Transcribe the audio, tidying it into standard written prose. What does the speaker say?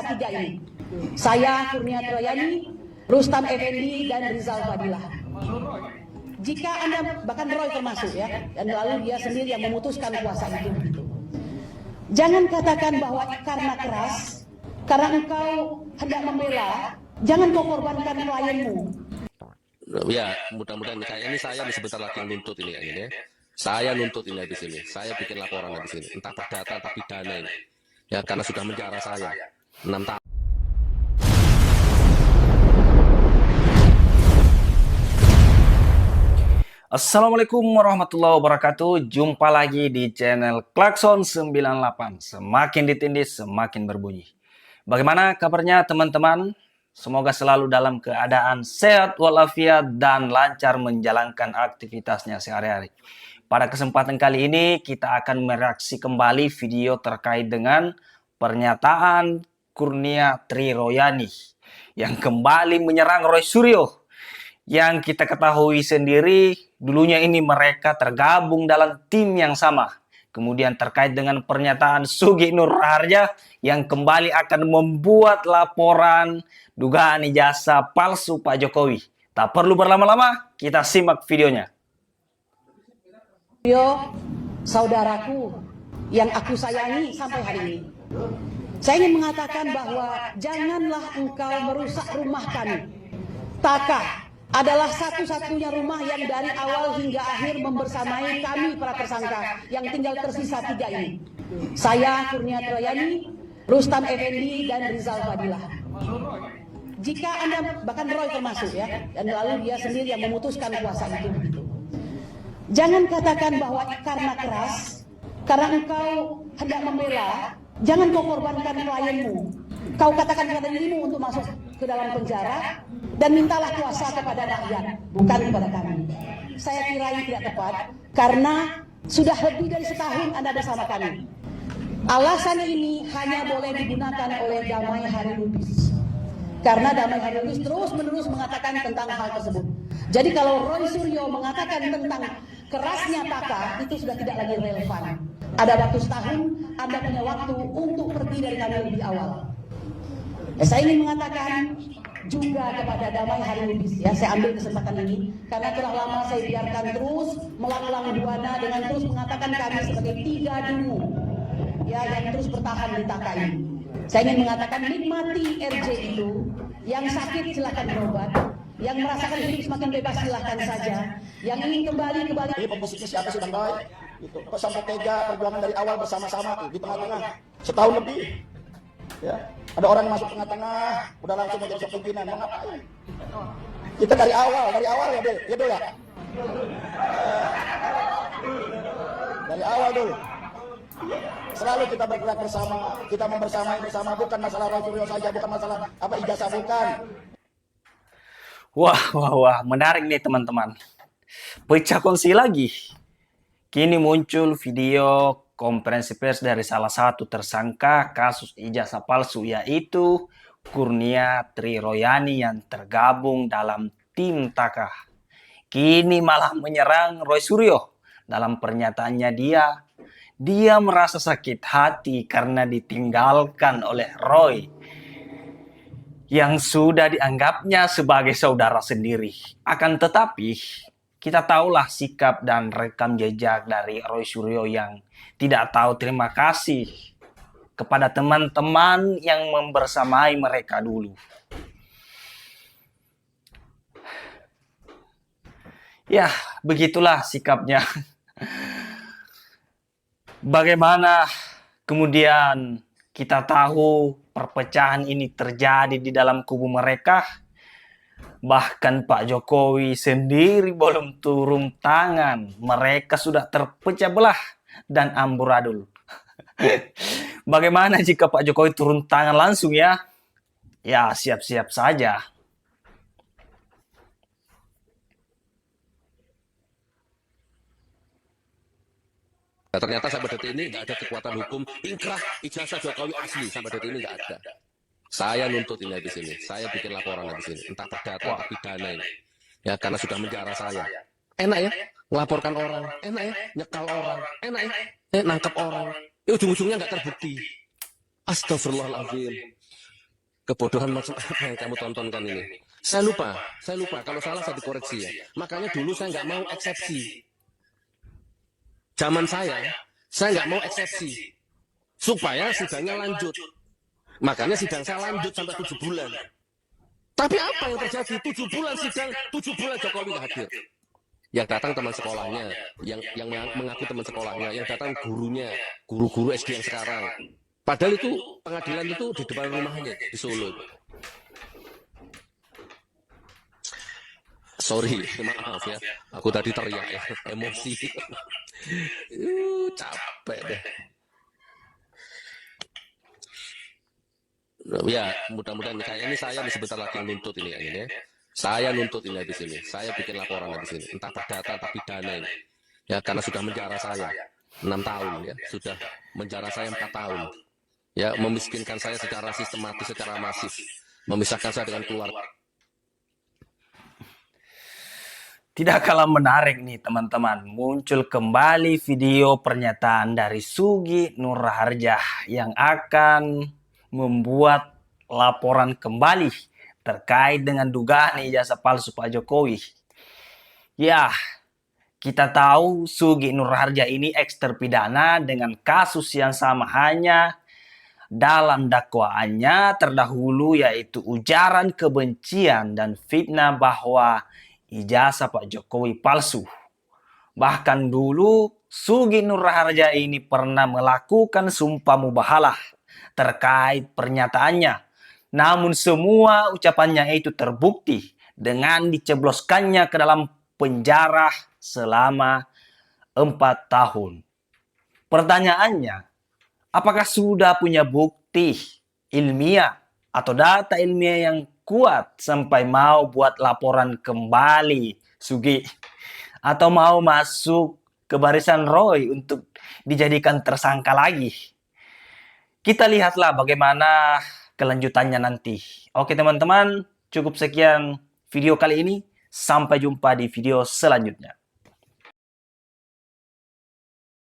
Tiga ini, saya Kurnia Troyani, Rustam Effendi, dan Rizal Fadilah. Jika Anda, bahkan Roy termasuk ya, dan lalu dia sendiri yang memutuskan kuasa itu. Jangan katakan bahwa karena keras, karena engkau hendak membela, jangan kau korbankan klienmu. Ya, mudah-mudahan ini saya sebentar lagi nuntut ini ya. Saya nuntut ini di sini. Saya bikin laporan di sini. Entah perdata, entah pidana ini. Ya, karena sudah menjara saya 6 tahun. Assalamualaikum warahmatullahi wabarakatuh. Jumpa lagi di channel Klakson 98. Semakin ditindis, semakin berbunyi. Bagaimana kabarnya teman-teman? Semoga selalu dalam keadaan sehat walafiat dan lancar menjalankan aktivitasnya sehari-hari. Pada kesempatan kali ini kita akan mereaksi kembali video terkait dengan pernyataan Kurnia Triroyani yang kembali menyerang Roy Suryo. Yang kita ketahui sendiri, dulunya ini mereka tergabung dalam tim yang sama. Kemudian terkait dengan pernyataan Sugi Nur Raharja yang kembali akan membuat laporan dugaan ijazah palsu Pak Jokowi. Tak perlu berlama-lama, kita simak videonya. Saudaraku yang aku sayangi sampai hari ini. Saya ingin mengatakan bahwa janganlah engkau merusak rumah kami. Taka adalah satu-satunya rumah yang dari awal hingga akhir membersamai kami para tersangka yang tinggal tersisa 3 ini. Saya Kurnia Troyani, Rustam Effendi, dan Rizal Fadilah. Jika Anda, bahkan Roy termasuk ya, dan lalu dia sendiri yang memutuskan kuasa itu. Jangan katakan bahwa karena keras, karena engkau hendak membela, jangan kau korbankan klienmu. Kau katakan kepada dirimu untuk masuk ke dalam penjara dan mintalah kuasa kepada rakyat, bukan kepada kami. Saya kira ini tidak tepat karena sudah lebih dari setahun Anda bersama kami. Alasan ini hanya boleh digunakan oleh Damai Hari Lubis. Karena Damai Hari Lubis terus-menerus mengatakan tentang hal tersebut. Jadi kalau Roy Suryo mengatakan tentang kerasnya Taka, itu sudah tidak lagi relevan. Ada waktu setahun, Anda punya waktu untuk pergi dari kami lebih awal. Saya ingin mengatakan juga kepada Damai Hari Lubis, ya, saya ambil kesempatan ini karena telah lama saya biarkan terus melanglang buana dengan terus mengatakan kami sebagai 3 dungu, ya, yang terus bertahan di Taka ini. Saya ingin mengatakan nikmati RJ itu, yang sakit silakan berobat, yang merasakan hidup semakin bebas silakan saja, yang ingin kembali. Ini pembisiknya siapa sih Bang Roy? Gitu. Kok sampai tega perjuangan dari awal bersama-sama tuh di tengah-tengah setahun lebih. Ya, ada orang masuk tengah-tengah, udah langsung menjadi pimpinan, mau ngapain? Kita dari awal ya Del, ya Del ya. Dari awal dulu. Selalu kita bergerak bersama, kita membersamai bersama, bukan masalah Roy Suryo saja, bukan masalah apa ijazah, bukan. Wah, menarik nih teman-teman. Pecah kongsi lagi. Kini muncul video konferensi pers dari salah satu tersangka kasus ijazah palsu, yaitu Kurnia Triroyani yang tergabung dalam tim Taka. Kini malah menyerang Roy Suryo. Dalam pernyataannya dia merasa sakit hati karena ditinggalkan oleh Roy yang sudah dianggapnya sebagai saudara sendiri. Akan tetapi kita tahulah sikap dan rekam jejak dari Roy Suryo yang tidak tahu terima kasih kepada teman-teman yang membersamai mereka dulu. Ya, begitulah sikapnya. Bagaimana kemudian kita tahu perpecahan ini terjadi di dalam kubu mereka? Bahkan Pak Jokowi sendiri belum turun tangan, mereka sudah terpecah belah dan amburadul. Bagaimana jika Pak Jokowi turun tangan langsung ya? Ya, siap-siap saja. Nah, ternyata sampai detik ini nggak ada kekuatan hukum ingkrah ijazah Jokowi asli, sampai detik ini nggak ada. Saya nuntut ini di sini. Saya bikin laporan di sini. Entah perdata, entah pidana ini. Ya, karena sudah menjara saya. Enak ya, melaporkan orang. Enak ya, nyekal orang. Enak ya, nangkap orang. Ujung-ujungnya nggak terbukti. Astagfirullahaladzim. Kebodohan macam apa yang kamu tontonkan ini? Saya lupa. Kalau salah saya dikoreksi ya. Makanya dulu saya nggak mau eksepsi. Zaman saya nggak mau eksepsi. Supaya sidangnya lanjut. Makanya sidang saya lanjut sampai 7 bulan. Tapi apa yang terjadi? 7 bulan sidang, 7 bulan Jokowi nggak hadir. Yang datang teman sekolahnya, yang mengaku teman sekolahnya, yang datang gurunya, guru-guru SD yang sekarang. Padahal itu pengadilan itu di depan rumahnya di Solo. Sorry, maaf ya. Aku tadi teriak ya, emosi. Capek deh. Ya, mudah-mudahan kayak ini saya sebentar lagi nuntut ini ya. Saya nuntut ini habis ini. Saya bikin laporan habis ini. Entah perdata, entah pidana ini. Ya, karena sudah menjara saya 6 tahun ya. Sudah menjara saya 4 tahun. Ya, memiskinkan saya secara sistematis, secara masif. Memisahkan saya dengan keluarga. Tidak kalah menarik nih teman-teman, muncul kembali video pernyataan dari Sugi Nur Harjah yang akan membuat laporan kembali terkait dengan dugaan ijazah palsu Pak Jokowi. Ya, kita tahu Sugi Nur Harjah ini eks terpidana dengan kasus yang sama, hanya dalam dakwaannya terdahulu yaitu ujaran kebencian dan fitnah bahwa ijazah Pak Jokowi palsu. Bahkan dulu Sugi Nur Harjah ini pernah melakukan sumpah mubahalah terkait pernyataannya. Namun semua ucapannya itu terbukti dengan dicebloskannya ke dalam penjara selama 4 tahun. Pertanyaannya, apakah sudah punya bukti ilmiah atau data ilmiah yang kuat sampai mau buat laporan kembali Sugi? Atau mau masuk ke barisan Roy untuk dijadikan tersangka lagi? Kita lihatlah bagaimana kelanjutannya nanti. Oke teman-teman, cukup sekian video kali ini. Sampai jumpa di video selanjutnya.